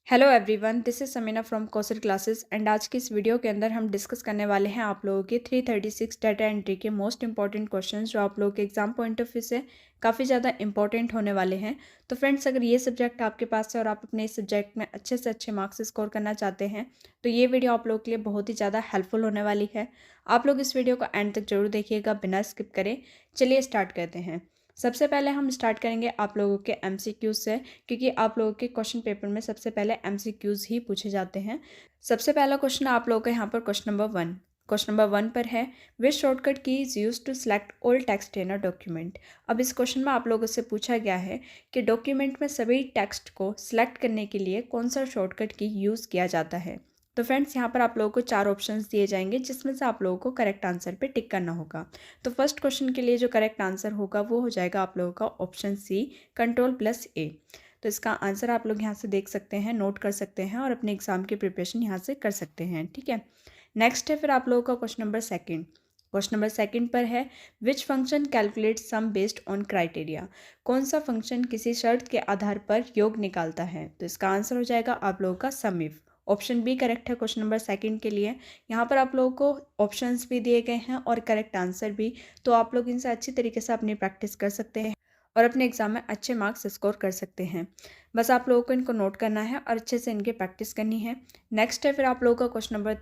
Hello everyone, this is Samina from Kaushal classes and आज की इस वीडियो के अंदर हम डिस्कस करने वाले हैं आप लोगों के 336 डाटा एंट्री के मोस्ट इंपॉर्टेंट क्वेश्चंस जो आप लोगों के एग्जाम पॉइंट ऑफ व्यू से काफ़ी ज़्यादा इंपॉर्टेंट होने वाले हैं। तो फ्रेंड्स, अगर ये सब्जेक्ट आपके पास है और आप अपने इस सब्जेक्ट में अच्छे से अच्छे मार्क्स स्कोर करना चाहते हैं तो ये वीडियो आप लोगों के लिए बहुत ही ज़्यादा हेल्पफुल होने वाली है। आप लोग इस वीडियो को एंड तक जरूर देखिएगा बिना स्किप करें। चलिए स्टार्ट करते हैं। सबसे पहले हम स्टार्ट करेंगे आप लोगों के एमसीक्यूज से, क्योंकि आप लोगों के क्वेश्चन पेपर में सबसे पहले एमसीक्यूज ही पूछे जाते हैं। सबसे पहला क्वेश्चन आप लोगों का यहाँ पर क्वेश्चन नंबर 1 पर है, which shortcut key is use to select all text in a document. अब इस क्वेश्चन में आप लोगों से पूछा गया है कि डॉक्यूमेंट में सभी टेक्स्ट को सिलेक्ट करने के लिए कौन सा शॉर्टकट की यूज़ किया जाता है। तो फ्रेंड्स, यहाँ पर आप लोगों को 4 ऑप्शंस दिए जाएंगे जिसमें से आप लोगों को करेक्ट आंसर पे टिक करना होगा। तो फर्स्ट क्वेश्चन के लिए जो करेक्ट आंसर होगा वो हो जाएगा आप लोगों का ऑप्शन सी, कंट्रोल+A। तो इसका आंसर आप लोग यहाँ से देख सकते हैं, नोट कर सकते हैं और अपने एग्जाम की प्रिपरेशन यहाँ से कर सकते हैं। ठीक है, नेक्स्ट है फिर आप लोगों का क्वेश्चन नंबर 2 पर है, which function calculate sum based on criteria. कौन सा फंक्शन किसी शर्त के आधार पर योग निकालता है। तो इसका आंसर हो जाएगा आप लोगों का सम इफ। ऑप्शन बी करेक्ट है क्वेश्चन नंबर 2 के लिए। यहाँ पर आप लोगों को ऑप्शंस भी दिए गए हैं और करेक्ट आंसर भी, तो आप लोग इनसे अच्छी तरीके से अपनी प्रैक्टिस कर सकते हैं और अपने एग्जाम में अच्छे मार्क्स स्कोर कर सकते हैं। बस आप लोगों को इनको नोट करना है और अच्छे से इनकी प्रैक्टिस करनी है। नेक्स्ट है फिर आप लोगों का क्वेश्चन नंबर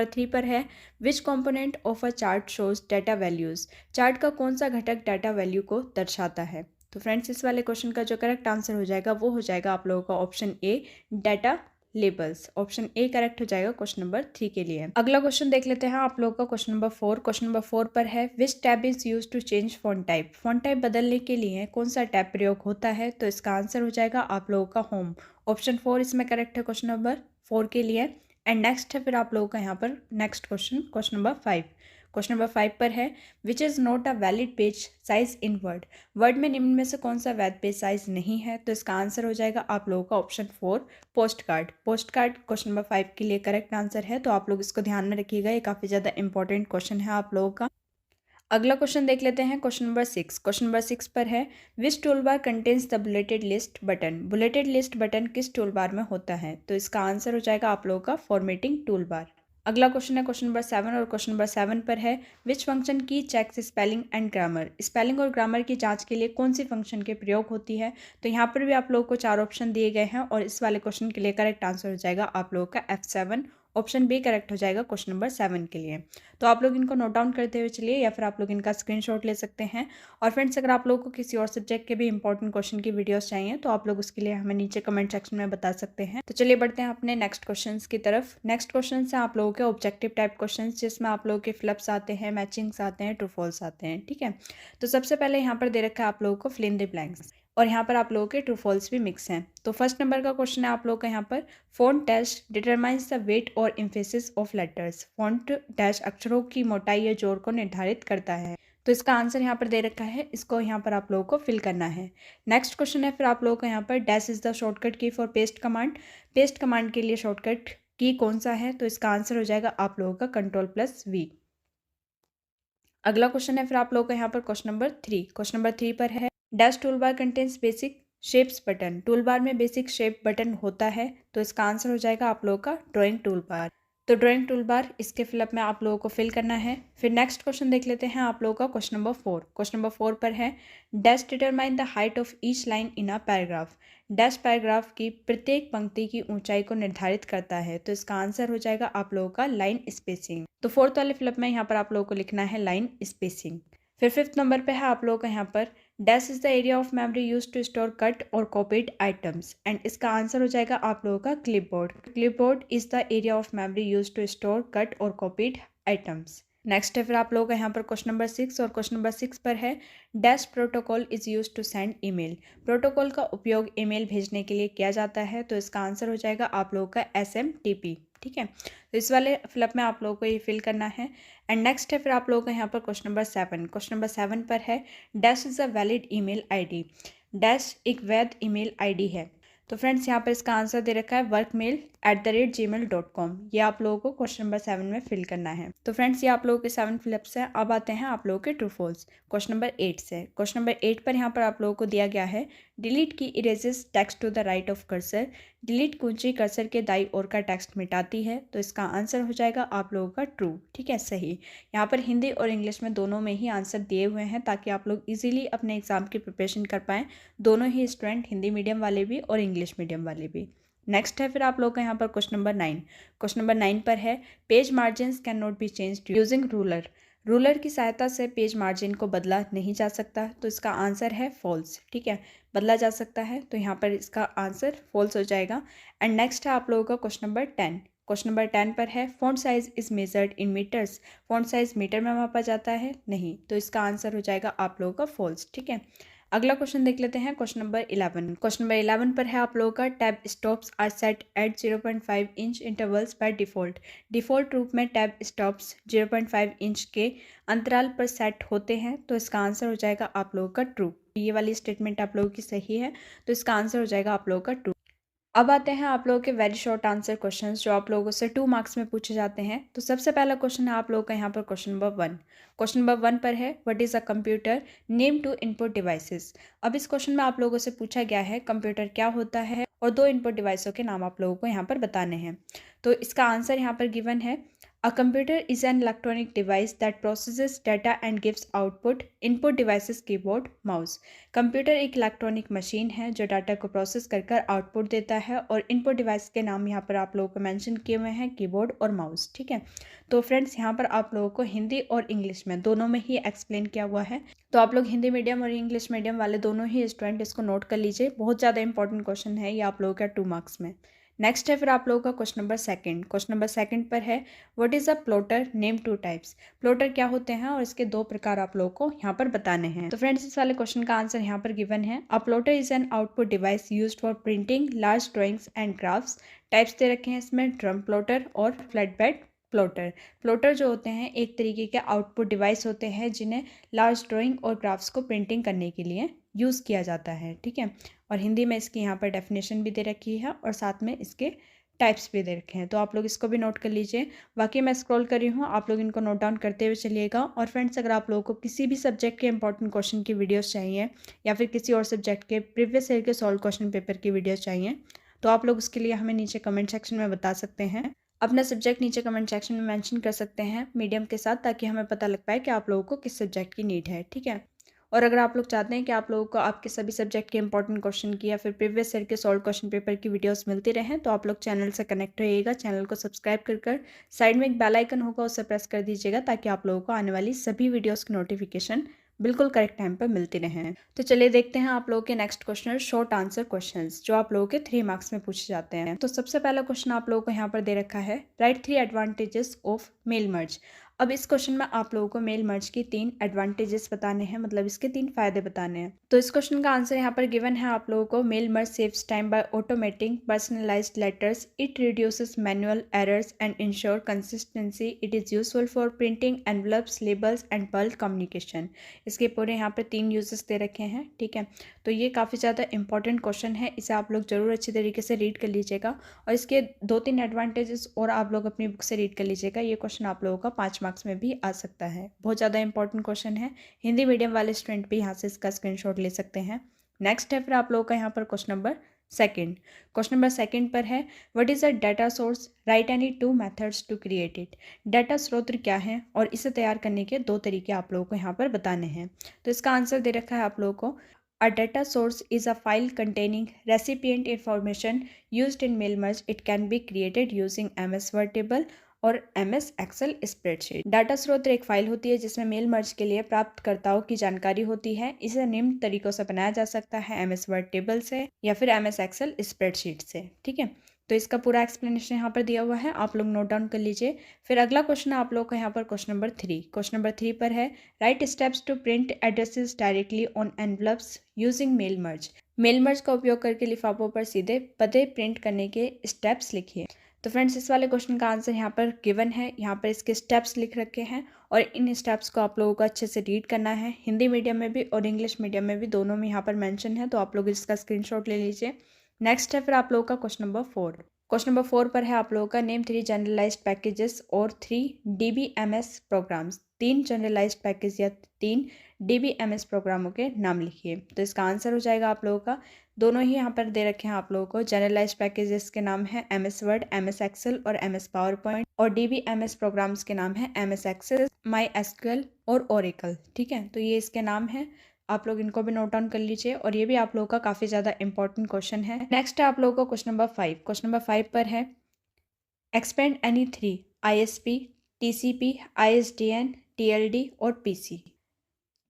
3 पर है, विच component of a chart shows data values. Chart का कौन सा घटक डाटा वैल्यू को दर्शाता है। तो फ्रेंड्स, इस वाले क्वेश्चन का जो करेक्ट आंसर हो जाएगा वो हो जाएगा आप लोगों का option A, data labels. Option A correct हो जाएगा क्वेश्चन नंबर 3 के लिए। अगला क्वेश्चन देख लेते हैं आप लोगों का क्वेश्चन नंबर 4 पर है, which tab is use to change font type. Font type बदलने के लिए कौन सा टैब प्रयोग होता है। तो इसका आंसर हो जाएगा आप लोगों का होम। ऑप्शन 4 इसमें करेक्ट है क्वेश्चन नंबर 4 के लिए। एंड नेक्स्ट है फिर आप लोगों का यहाँ पर नेक्स्ट क्वेश्चन नंबर 5 पर है, which is not a valid page size in word. Word में निम्न में से कौन सा वैध पेज साइज नहीं है। तो इसका आंसर हो जाएगा आप लोगों का option 4, post card question number 5 के लिए करेक्ट आंसर है। तो आप लोग इसको ध्यान में रखिएगा, ये काफ़ी ज़्यादा इंपॉर्टेंट क्वेश्चन है आप लोगों का। अगला क्वेश्चन देख लेते हैं क्वेश्चन नंबर 6 पर है, which tool bar contains the bulleted list button. Bulleted list button किस टूल बार में होता है। तो इसका आंसर हो जाएगा आप लोगों का फॉर्मेटिंग टूल बार। अगला क्वेश्चन है क्वेश्चन नंबर 7 और क्वेश्चन नंबर 7 पर है, विच फंक्शन की checks spelling and grammar. Spelling और ग्रामर की जांच के लिए कौन सी फंक्शन के प्रयोग होती है। तो यहाँ पर भी आप लोगों को 4 ऑप्शन दिए गए हैं और इस वाले क्वेश्चन के लिए करेक्ट आंसर हो जाएगा आप लोगों का F7। ऑप्शन बी करेक्ट हो जाएगा क्वेश्चन नंबर 7 के लिए। तो आप लोग इनको नोट डाउन करते हुए चलिए या फिर आप लोग इनका स्क्रीनशॉट ले सकते हैं। और फ्रेंड्स, अगर आप लोगों को किसी और सब्जेक्ट के भी इंपॉर्टेंट क्वेश्चन की वीडियोस चाहिए तो आप लोग उसके लिए हमें नीचे कमेंट सेक्शन में बता सकते हैं। तो चलिए बढ़ते हैं अपने नेक्स्ट क्वेश्चन की तरफ। नेक्स्ट क्वेश्चन है आप लोगों के ऑब्जेक्टिव टाइप क्वेश्चन, जिसमें आप लोगों के फ्लप्स आते हैं, मैचिंग्स आते हैं, ट्रू फॉल्स आते हैं। ठीक है, तो सबसे पहले यहाँ पर दे रखा है आप लोगों को फिल इन द ब्लैंक्स और यहाँ पर आप लोगों के ट्रू फॉल्स भी मिक्स हैं। तो फर्स्ट नंबर का क्वेश्चन है आप लोगों का यहाँ पर, font dash determines the weight और emphasis of letters. Font dash अक्षरों की मोटाई या जोर को निर्धारित करता है। तो इसका आंसर यहाँ पर दे रखा है, इसको यहाँ पर आप लोगों को फिल करना है। नेक्स्ट क्वेश्चन है फिर आप लोगों का यहाँ पर, डैश इज द शॉर्टकट की for paste command. Paste command के लिए शॉर्टकट की कौन सा है। तो इसका आंसर हो जाएगा आप लोगों का कंट्रोल+V। अगला क्वेश्चन है फिर आप लोगों का यहाँ पर क्वेश्चन नंबर 3 पर है, dash tool bar contains basic shapes button. Tool bar में बेसिक शेप बटन होता है। तो इसका आंसर हो जाएगा आप लोगों का ड्राइंग टूल बार। तो ड्राइंग टूल बार इसके फिलअप में आप लोगों को फिल करना है। फिर नेक्स्ट क्वेश्चन देख लेते हैं आप लोगों का क्वेश्चन नंबर 4 पर है, dash determine the height of each line in a paragraph. Dash paragraph की प्रत्येक पंक्ति की ऊंचाई को निर्धारित करता है। तो इसका आंसर हो जाएगा आप लोगों का लाइन स्पेसिंग। तो फोर्थ वाले फिलअप में यहाँ पर आप लोगों को लिखना है लाइन स्पेसिंग। फिर फिफ्थ नंबर पे है आप लोगों का यहाँ पर, dash is the area of memory use to store cut और कॉपीड आइटम्स। एंड इसका आंसर हो जाएगा आप लोगों का clipboard. Clipboard is the area of memory use to store cut और कॉपीड आइटम्स। नेक्स्ट है फिर आप लोगों का यहाँ पर क्वेश्चन नंबर 6 और क्वेश्चन नंबर 6 पर है, dash protocol is use to send email. Protocol का उपयोग ईमेल भेजने के लिए किया जाता है। तो इसका आंसर हो जाएगा आप लोगों का SMTP। ठीक है, तो इस वाले फिलअप में आप लोगों को ये फिल करना है। एंड नेक्स्ट है फिर आप लोगों का यहाँ पर क्वेश्चन नंबर 7 पर है, dash is a valid email ID. Dash एक वैध ईमेल आईडी है। तो फ्रेंड्स, यहाँ पर इसका आंसर दे रखा है workmail@gmail.com। ये आप लोगों को क्वेश्चन नंबर 7 में फिल करना है। तो फ्रेंड्स, ये आप लोगों के 7 फिलअप्स हैं। अब आते हैं आप लोगों के ट्रू फॉल्स क्वेश्चन नंबर 8 से। क्वेश्चन नंबर 8 पर यहाँ पर आप लोगों को दिया गया है, डिलीट की erases text to the right of cursor. Delete कुंजी कर्सर के दाईं ओर का टेक्स्ट मिटाती है। तो इसका आंसर हो जाएगा आप लोगों का ट्रू। ठीक है, सही। यहाँ पर हिंदी और इंग्लिश में दोनों में ही आंसर दिए हुए हैं ताकि आप लोग इजीली अपने एग्जाम की प्रिपरेशन कर पाएँ, दोनों ही स्टूडेंट, हिंदी मीडियम वाले भी और इंग्लिश मीडियम वाले भी। नेक्स्ट है फिर आप लोग का यहाँ पर क्वेश्चन नंबर 9। क्वेश्चन नंबर 9 पर है page margins can not be changed using ruler. Ruler की सहायता से पेज मार्जिन को बदला नहीं जा सकता। तो इसका आंसर है फॉल्स। ठीक है, बदला जा सकता है, तो यहाँ पर इसका आंसर फॉल्स हो जाएगा। एंड नेक्स्ट है आप लोगों का क्वेश्चन नंबर 10। क्वेश्चन नंबर 10 पर है font size is measured in meters. Font size meter में मापा जाता है? नहीं, तो इसका आंसर हो जाएगा आप लोगों का फॉल्स। ठीक है, अगला क्वेश्चन देख लेते हैं, क्वेश्चन नंबर 11। क्वेश्चन नंबर 11 पर है आप लोगों का tab stops are set at 0.5 inch intervals by default. Default रूप में टैब स्टॉप्स 0.5 इंच के अंतराल पर सेट होते हैं। तो इसका आंसर हो जाएगा आप लोगों का ट्रू। ये वाली स्टेटमेंट आप लोगों की सही है, तो इसका आंसर हो जाएगा आप लोगों का ट्रू। अब आते हैं आप लोगों के वेरी शॉर्ट आंसर क्वेश्चंस जो आप लोगों से 2 मार्क्स में पूछे जाते हैं। तो सबसे पहला क्वेश्चन है आप लोगों का यहाँ पर क्वेश्चन नंबर 1। क्वेश्चन नंबर 1 पर है what is a computer, name 2 input devices. अब इस क्वेश्चन में आप लोगों से पूछा गया है कंप्यूटर क्या होता है और 2 इनपुट डिवाइसों के नाम आप लोगों को यहाँ पर बताने हैं। तो इसका आंसर यहाँ पर गिवन है a computer is an electronic device that processes data and gives output. Input devices keyboard, mouse. Computer एक इलेक्ट्रॉनिक मशीन है जो डाटा को प्रोसेस कर आउटपुट देता है और इनपुट डिवाइस के नाम यहाँ पर आप लोगों को मेंशन किए हुए हैं कीबोर्ड और माउस। ठीक है, तो फ्रेंड्स यहाँ पर आप लोगों को हिंदी और इंग्लिश में दोनों में ही एक्सप्लेन किया हुआ है। तो आप लोग हिंदी मीडियम और इंग्लिश मीडियम वाले दोनों ही स्टूडेंट इसको नोट कर लीजिए, बहुत ज़्यादा इंपॉर्टेंट क्वेश्चन है ये आप लोगों का 2 मार्क्स में। नेक्स्ट है फिर आप लोगों का क्वेश्चन नंबर 2। क्वेश्चन नंबर 2 पर है what is a plotter, name 2 types. Plotter क्या होते हैं और इसके 2 प्रकार आप लोगों को यहाँ पर बताने हैं। तो फ्रेंड्स इस वाले क्वेश्चन का आंसर यहाँ पर गिवन है a plotter is an output device used for printing large drawings and graphs. Types दे रखे हैं इसमें ड्रम प्लॉटर और फ्लैट बेड प्लॉटर। प्लॉटर जो होते हैं एक तरीके के आउटपुट डिवाइस होते हैं जिन्हें लार्ज ड्राइंग और ग्राफ्स को प्रिंटिंग करने के लिए यूज़ किया जाता है। ठीक है, और हिंदी में इसकी यहाँ पर डेफिनेशन भी दे रखी है और साथ में इसके टाइप्स भी दे रखे हैं, तो आप लोग इसको भी नोट कर लीजिए। बाकी मैं स्क्रॉल कर रही हूँ, आप लोग इनको नोट डाउन करते हुए चलिएगा। और फ्रेंड्स अगर आप लोगों को किसी भी सब्जेक्ट के इंपॉर्टेंट क्वेश्चन की वीडियोस चाहिए या फिर किसी और सब्जेक्ट के प्रीवियस ईयर के सॉल्व क्वेश्चन पेपर की वीडियोस चाहिए तो आप लोग उसके लिए हमें नीचे कमेंट सेक्शन में बता सकते हैं। अपना सब्जेक्ट नीचे कमेंट सेक्शन में मेंशन कर सकते हैं मीडियम के साथ, ताकि हमें पता लग पाए कि आप लोगों को किस सब्जेक्ट की नीड है। ठीक है, और अगर आप लोग चाहते हैं कि आप लोगों को आपके सभी सब्जेक्ट के इंपॉर्टेंट क्वेश्चन की या फिर प्रीवियस ईयर के सॉल्व क्वेश्चन पेपर की वीडियोस मिलती रहें तो आप लोग चैनल से कनेक्ट रहिएगा। चैनल को सब्सक्राइब कर साइड में एक बेल आइकन होगा उसे प्रेस कर दीजिएगा ताकि आप लोगों को आने वाली सभी वीडियोस की नोटिफिकेशन बिल्कुल करेक्ट टाइम पर मिलती रहें। तो चलिए देखते हैं आप लोगों के next question, short answer questions जो आप लोगों के 3 मार्क्स में पूछे जाते हैं। तो सबसे पहला क्वेश्चन आप लोगों को यहाँ पर दे रखा है write 3 advantages of mail merge. अब इस क्वेश्चन में आप लोगों को मेल मर्ज की 3 एडवांटेजेस बताने हैं, मतलब इसके 3 फायदे बताने हैं। तो इस क्वेश्चन का आंसर यहाँ पर गिवन है आप लोगों को mail merge saves time by automating personalised letters, it reduces manual errors and ensure consistency, it is useful for printing envelopes, labels and bulk communication. इसके पूरे यहाँ पर 3 यूजेस दे रखे हैं। ठीक है, तो ये काफ़ी ज़्यादा इंपॉर्टेंट क्वेश्चन है, इसे आप लोग जरूर अच्छी तरीके से रीड कर लीजिएगा और इसके 2-3 एडवांटेजेस और आप लोग अपनी बुक से रीड कर लीजिएगा। ये क्वेश्चन आप लोगों का 5 मार्क्स में भी आ सकता है, बहुत ज़्यादा इंपॉर्टेंट क्वेश्चन है। हिंदी मीडियम वाले स्टूडेंट भी यहाँ से इसका स्क्रीनशॉट ले सकते हैं। नेक्स्ट है फिर आप लोगों का यहाँ पर क्वेश्चन नंबर 2। क्वेश्चन नंबर 2 पर है what is a data source, write any 2 methods to create it. Data स्रोत क्या है और इसे तैयार करने के 2 तरीके आप लोगों को यहाँ पर बताने हैं। तो इसका आंसर दे रखा है आप लोगों को A data source is a file containing recipient information used in mail merge. It can be created using MS Word table और MS Excel स्प्रेडशीट। डाटा स्रोत एक फाइल होती है जिसमें मेल मर्ज के लिए प्राप्तकर्ताओं की जानकारी होती है। इसे निम्न तरीकों से बनाया जा सकता है MS Word टेबल से या फिर MS Excel स्प्रेडशीट से। ठीक है, तो इसका पूरा एक्सप्लेनेशन यहाँ पर दिया हुआ है, आप लोग नोट डाउन कर लीजिए। फिर अगला क्वेश्चन है आप लोग का यहाँ पर क्वेश्चन नंबर 3। क्वेश्चन नंबर 3 पर है write steps to print addresses directly on envelopes using mail merge. Mail merge का उपयोग करके लिफाफों पर सीधे पते प्रिंट करने के स्टेप्स लिखिए। तो फ्रेंड्स इस वाले क्वेश्चन का आंसर यहाँ पर गिवन है, यहाँ पर इसके स्टेप्स लिख रखे हैं और इन स्टेप्स को आप लोगों को अच्छे से रीड करना है। हिंदी मीडियम में भी और इंग्लिश मीडियम में भी दोनों में यहाँ पर मेंशन है, तो आप लोग इसका स्क्रीनशॉट ले लीजिए। नेक्स्ट है फिर आप लोगों का क्वेश्चन नंबर 4। क्वेश्चन नंबर 4 पर है आप लोगों का नेम 3 जनरलाइज्ड पैकेजेस और 3 DBMS प्रोग्राम्स। 3 जनरलाइज्ड पैकेज या 3 DBMS प्रोग्रामों के नाम लिखिए। तो इसका आंसर हो जाएगा आप लोगों का, दोनों ही यहाँ पर दे रखे हैं आप लोगों को। जनरलाइज्ड पैकेजेस के नाम है MS वर्ड, MS एक्सेल और MS पावर पॉइंट, और DBMS प्रोग्राम्स के नाम है MS एक्सेल, MySQL और ओरेकल। ठीक है, तो ये इसके नाम है, आप लोग इनको भी नोट डाउन कर लीजिए, और ये भी आप लोगों का काफ़ी ज़्यादा इंपॉर्टेंट क्वेश्चन है। नेक्स्ट है आप लोगों का क्वेश्चन नंबर 5। क्वेश्चन नंबर 5 पर है expand any 3 ISP, TCP, ISDN, TLD और PC।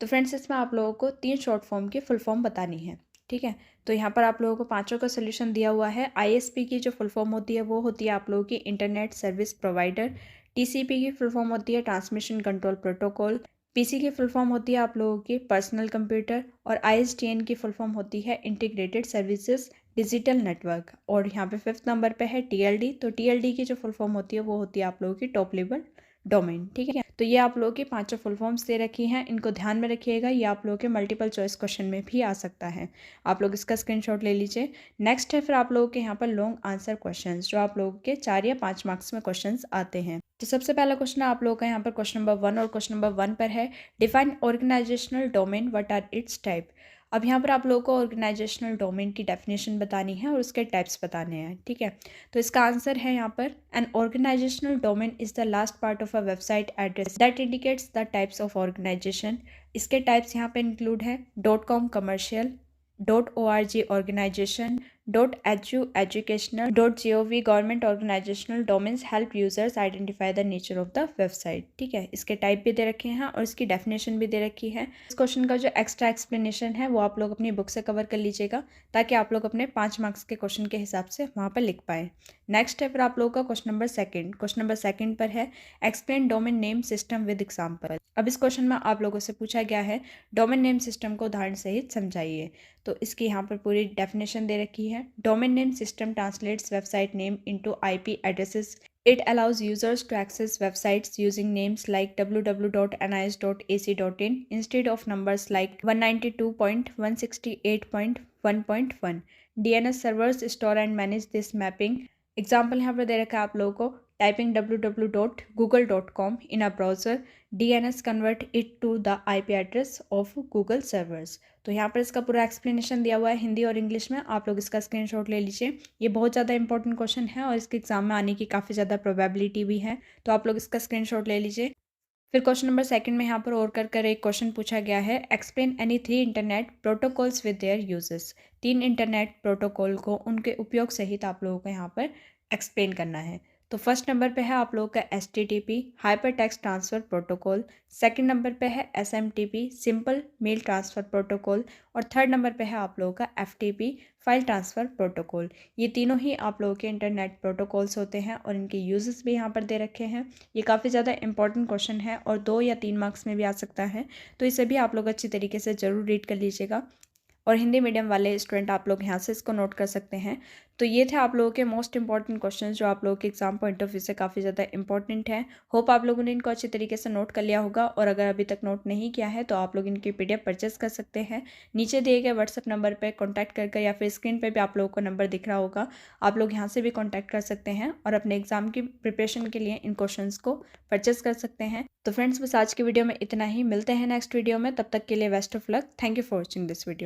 तो फ्रेंड्स इसमें आप लोगों को 3 शॉर्ट फॉर्म की फुल फॉर्म बतानी है। ठीक है, तो यहाँ पर आप लोगों को पांचों का सोल्यूशन दिया हुआ है। ISP की जो फुल फॉर्म होती है वो होती है आप लोगों की इंटरनेट सर्विस प्रोवाइडर। TCP की फुल फॉर्म होती है ट्रांसमिशन कंट्रोल प्रोटोकॉल। PC की फुल फॉर्म होती है आप लोगों की पर्सनल कंप्यूटर, और ISDN की फुल फॉर्म होती है इंटीग्रेटेड सर्विसेज डिजिटल नेटवर्क। और यहाँ पे 5th नंबर पे है TLD। तो TLD की जो फुल फॉर्म होती है वो होती है आप लोगों की टॉप लेवल डोमेन। ठीक है, तो ये आप लोगों की पांचों फुल फॉर्म्स दे रखी हैं, इनको ध्यान में रखिएगा, ये आप लोगों के मल्टीपल चॉइस क्वेश्चन में भी आ सकता है। आप लोग इसका स्क्रीनशॉट ले लीजिए। नेक्स्ट है फिर आप लोगों के यहाँ पर लॉन्ग आंसर क्वेश्चंस, जो आप लोगों के 4 या 5 मार्क्स में क्वेश्चंस आते हैं। तो सबसे पहला क्वेश्चन आप लोगों का यहाँ पर क्वेश्चन नंबर 1, और क्वेश्चन नंबर 1 पर है define organisational domain, what are its type. अब यहाँ पर आप लोगों को ऑर्गेनाइजेशनल डोमेन की डेफिनेशन बतानी है और उसके टाइप्स बताने हैं। ठीक है, तो इसका आंसर है यहाँ पर an organisational domain is the last part of a website address that indicates the types of organisation. इसके टाइप्स यहाँ पे इंक्लूड है .com commercial, .org organisation, .edu educational, .gov government organisational. Domains help users identify the nature of the website. ठीक है, इसके type भी दे रखे हैं और इसकी डेफिनेशन भी दे रखी है। इस क्वेश्चन का जो एक्स्ट्रा एक्सप्लेनेशन है वो आप लोग अपनी बुक से कवर कर लीजिएगा, ताकि आप लोग अपने 5 मार्क्स के क्वेश्चन के हिसाब से वहाँ पर लिख पाएँ। नेक्स्ट है फिर आप लोगों का क्वेश्चन नंबर 2। क्वेश्चन नंबर 2 पर है explain domain name system with example. अब इस क्वेश्चन में आप लोगों से पूछा गया है डोमेन नेम सिस्टम को उदाहरण सहित समझाइए। तो इसकी यहाँ पर पूरी डेफिनेशन दे रखी है। Domain name system translates website name into IP addresses. It allows users to access websites using names like www.nis.ac.in instead of numbers like 192.168.1.1. DNS servers store and manage this mapping. Example यहाँ पर दे रखा है आप लोगों को typing www.google.com in a browser, DNS convert it to the IP address of Google servers. तो यहाँ पर इसका पूरा एक्सप्लेनेशन दिया हुआ है हिंदी और इंग्लिश में, आप लोग इसका स्क्रीनशॉट ले लीजिए। ये बहुत ज़्यादा इंपॉर्टेंट क्वेश्चन है और इसके एग्जाम में आने की काफ़ी ज़्यादा प्रोबेबिलिटी भी है, तो आप लोग इसका स्क्रीनशॉट ले लीजिए। फिर क्वेश्चन नंबर 2 में यहाँ पर और कर एक क्वेश्चन पूछा गया है explain any 3 internet protocols with their uses. 3 internet protocol को उनके उपयोग सहित आप लोगों को यहाँ पर एक्सप्लेन करना है। तो फर्स्ट नंबर पे है आप लोगों का HTTP hyper text transfer protocol, second number पे है SMTP simple mail transfer protocol, और थर्ड नंबर पे है आप लोगों का FTP फाइल ट्रांसफ़र प्रोटोकॉल। ये तीनों ही आप लोगों के इंटरनेट प्रोटोकॉल्स होते हैं और इनके यूजेस भी यहाँ पर दे रखे हैं। ये काफ़ी ज़्यादा इंपॉर्टेंट क्वेश्चन है और 2 या 3 मार्क्स में भी आ सकता है, तो इसे भी आप लोग अच्छी तरीके से ज़रूर रीड कर लीजिएगा। और हिंदी मीडियम वाले स्टूडेंट आप लोग यहाँ से इसको नोट कर सकते हैं। तो ये थे आप लोगों के मोस्ट इंपॉर्टेंट क्वेश्चन जो आप लोगों के एग्जाम पॉइंट ऑफ व्यू से काफ़ी ज़्यादा इंपॉर्टेंट है। होप आप लोगों ने इनको अच्छी तरीके से नोट कर लिया होगा, और अगर अभी तक नोट नहीं किया है तो आप लोग इनकी PDF परचेस कर सकते हैं। नीचे दिए गए व्हाट्सअप नंबर पर कॉन्टैक्ट कर या फिर स्क्रीन पर भी आप लोगों को नंबर दिख रहा होगा, आप लोग यहाँ से भी कॉन्टैक्ट कर सकते हैं और अपने एग्जाम की प्रिपरेशन के लिए इन क्वेश्चन को परचेस कर सकते हैं। तो फ्रेंड्स बस आज की वीडियो में इतना ही, मिलते हैं नेक्स्ट वीडियो में, तब तक के लिए best of luck. Thank you for watching this video.